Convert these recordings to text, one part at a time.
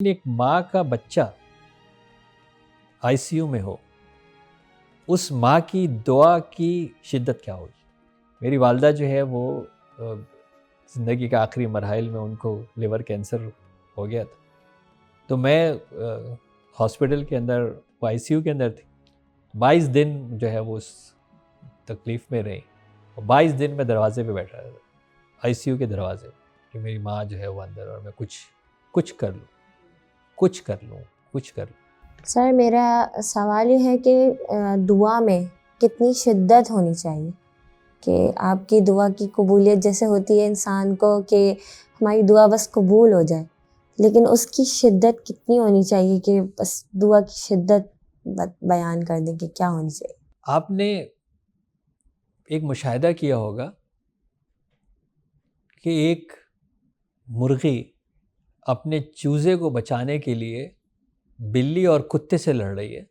ایک ماں کا بچہ آئی سی یو میں ہو، اس ماں کی دعا کی شدت کیا ہوگی؟ میری والدہ جو ہے وہ زندگی کے آخری مراحل میں ان کو لیور کینسر ہو گیا تھا، تو میں ہاسپٹل کے اندر وہ آئی سی یو کے اندر تھی۔ 22 دن جو ہے وہ اس تکلیف میں رہی، اور 22 دن میں دروازے پہ بیٹھا رہا تھا، آئی سی یو کے دروازے پہ، کہ میری ماں جو ہے وہ اندر، اور میں کچھ کر لوں۔ سر میرا سوال یہ ہے کہ دعا میں کتنی شدت ہونی چاہیے کہ آپ کی دعا کی قبولیت جیسے ہوتی ہے انسان کو کہ ہماری دعا بس قبول ہو جائے، لیکن اس کی شدت کتنی ہونی چاہیے کہ بس دعا کی شدت بیان کر دیں کہ کیا ہونی چاہیے؟ آپ نے ایک مشاہدہ کیا ہوگا کہ ایک مرغی اپنے چوزے کو بچانے کے لیے بلی اور کتے سے لڑ رہی ہے،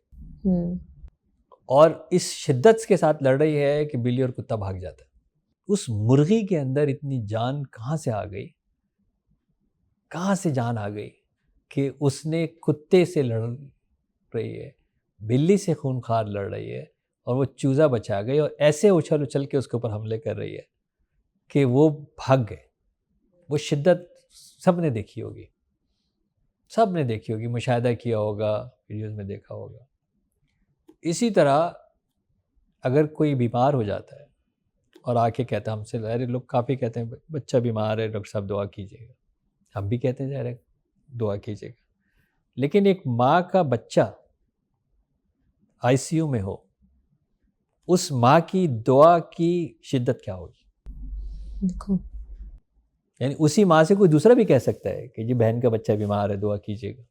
اور اس شدت کے ساتھ لڑ رہی ہے کہ بلی اور کتا بھاگ جاتا ہے۔ اس مرغی کے اندر اتنی جان کہاں سے آ گئی کہ اس نے کتے سے لڑ رہی ہے، بلی سے خونخوار لڑ رہی ہے، اور وہ چوزا بچا گئی، اور ایسے اچھل کے اس کے اوپر حملے کر رہی ہے کہ وہ بھاگ گئے۔ وہ شدت سب نے دیکھی ہوگی، مشاہدہ کیا ہوگا، ویڈیوز میں دیکھا ہوگا۔ اسی طرح اگر کوئی بیمار ہو جاتا ہے اور آ کے کہتا ہے ہم سے، ظاہر لوگ کافی کہتے ہیں بچہ بیمار ہے ڈاکٹر صاحب دعا کیجیے گا، ہم بھی کہتے ہیں ظاہر دعا کیجیے گا، لیکن ایک ماں کا بچہ آئی سی یو میں ہو، اس ماں کی دعا کی شدت کیا ہوگی؟ یعنی اسی ماں سے کوئی دوسرا بھی کہہ سکتا ہے کہ جی بہن کا بچہ بیمار ہے دعا کیجیے گا،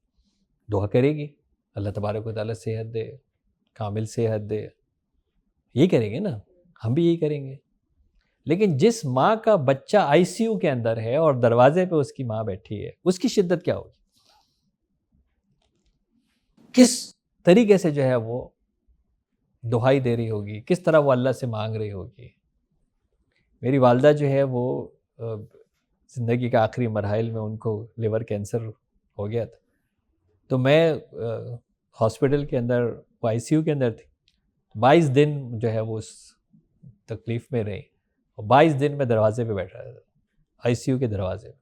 دعا کرے گی، اللہ تبارک و تعالیٰ صحت دے، کامل صحت دے، یہی کریں گے نا، ہم بھی یہی کریں گے۔ لیکن جس ماں کا بچہ آئی سی یو کے اندر ہے اور دروازے پہ اس کی ماں بیٹھی ہے، اس کی شدت کیا ہوگی؟ کس طریقے سے جو ہے وہ دعائی دے رہی ہوگی، کس طرح وہ اللہ سے مانگ رہی ہوگی۔ میری والدہ جو ہے وہ زندگی کے آخری مراحل میں ان کو لیور کینسر ہو گیا تھا، تو میں ہاسپٹل کے اندر وہ آئی سی یو کے اندر تھی۔ 22 دن جو ہے وہ اس تکلیف میں رہی، اور 22 دن میں دروازے پہ بیٹھا رہا تھا، آئی سی یو کے دروازے پہ،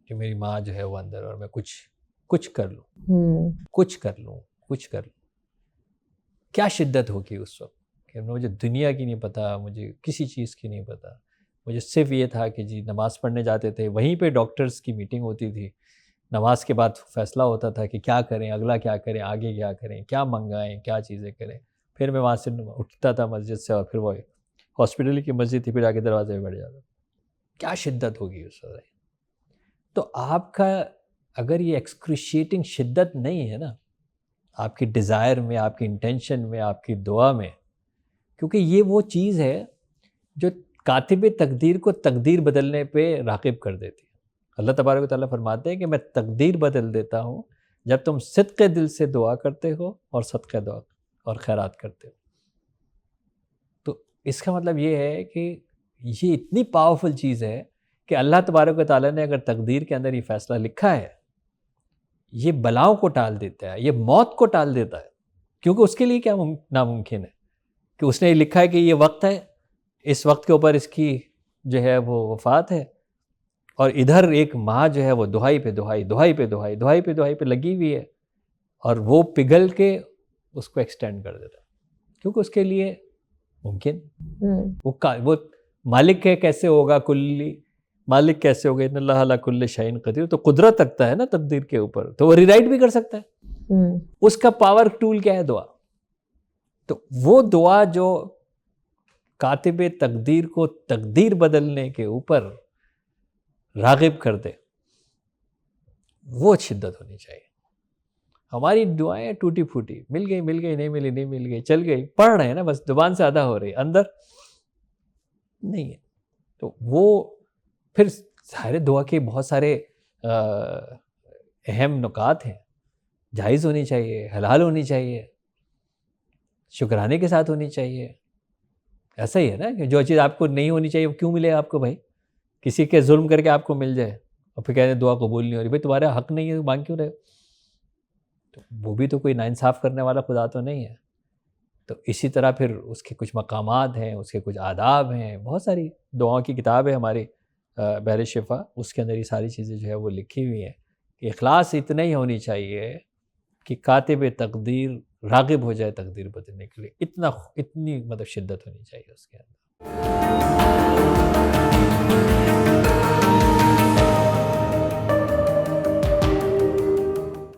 کہ میری ماں جو ہے وہ اندر، اور میں کچھ کر لوں۔ کیا شدت ہوگی اس وقت کہ مجھے دنیا کی نہیں پتہ، مجھے کسی چیز کی نہیں پتہ، مجھے صرف یہ تھا کہ جی نماز پڑھنے جاتے تھے، وہیں پہ ڈاکٹرز کی میٹنگ ہوتی تھی، نماز کے بعد فیصلہ ہوتا تھا کہ کیا کریں، اگلا کیا کریں، آگے کیا کریں، کیا منگائیں، کیا چیزیں کریں۔ پھر میں وہاں سے اٹھتا تھا مسجد سے، اور پھر وہ ہاسپٹل کی مسجد تھی، پھر آ کے دروازے پہ بیٹھ جاتا۔ کیا شدت ہوگی اس وقت؟ تو آپ کا اگر یہ ایکسکریشیٹنگ شدت نہیں ہے نا آپ کی ڈیزائر میں، آپ کی انٹینشن میں، آپ کی دعا میں، کیونکہ یہ وہ چیز ہے جو کاتب تقدیر کو تقدیر بدلنے پہ راغب کر دیتی ہے۔ اللہ تبارک و تعالیٰ فرماتے ہیں کہ میں تقدیر بدل دیتا ہوں جب تم صدق دل سے دعا کرتے ہو اور صدقہ دعا اور خیرات کرتے ہو۔ تو اس کا مطلب یہ ہے کہ یہ اتنی پاورفل چیز ہے کہ اللہ تبارک و تعالیٰ نے اگر تقدیر کے اندر یہ فیصلہ لکھا ہے، یہ بلاؤں کو ٹال دیتا ہے، یہ موت کو ٹال دیتا ہے، کیونکہ اس کے لیے کیا ناممکن ہے کہ اس نے یہ لکھا ہے کہ یہ وقت ہے، اس وقت کے اوپر اس کی جو ہے وہ وفات ہے، اور ادھر ایک ماں جو ہے وہ دہائی پہ لگی ہوئی ہے، اور وہ پگھل کے اس کو ایکسٹینڈ کر دیتا ہے، کیونکہ اس کے لیے ممکن وہ مالک ہے، کیسے ہوگا مالک کیسے ہوگا، ان اللہ علی کل شیء قدیر، تو قدرت رکھتا ہے نا تقدیر کے اوپر، تو وہ ریرائٹ بھی کر سکتا ہے۔ اس کا پاور ٹول کیا ہے؟ دعا۔ تو وہ دعا جو کاتب تقدیر کو تقدیر بدلنے کے اوپر راغب کر دے، وہ شدت ہونی چاہیے۔ ہماری دعائیں ٹوٹی پھوٹی، مل گئی نہیں ملی، چل گئی، پڑھ رہے ہیں نا بس، زبان سے ادا ہو رہی، اندر نہیں ہے۔ تو وہ پھر ظاہر دعا کے بہت سارے اہم نکات ہیں، جائز ہونی چاہیے، حلال ہونی چاہیے، شکرانے کے ساتھ ہونی چاہیے۔ ایسا ہی ہے نا کہ جو چیز آپ کو نہیں ہونی چاہیے وہ کیوں ملے آپ کو بھائی؟ کسی کے ظلم کر کے آپ کو مل جائے، اور پھر کہتے ہیں دعا قبول نہیں ہو رہی. بھائی تمہارا حق نہیں ہے، مانگ کیوں رہے ہو؟ تو وہ بھی تو کوئی ناانصاف کرنے والا خدا تو نہیں ہے. تو اسی طرح پھر اس کے کچھ مقامات ہیں، اس کے کچھ آداب ہیں، بہت ساری دعاؤں کی کتاب ہے ہماری بحر شفا، اس کے اندر یہ ساری چیزیں جو ہے وہ لکھی ہوئی ہیں کہ اخلاص اتنا ہی ہونی چاہیے کہ کاتب تقدیر راغب ہو جائے تقدیر بدلنے کے لیے، اتنی مطلب شدت ہونی چاہیے اس کے اندر.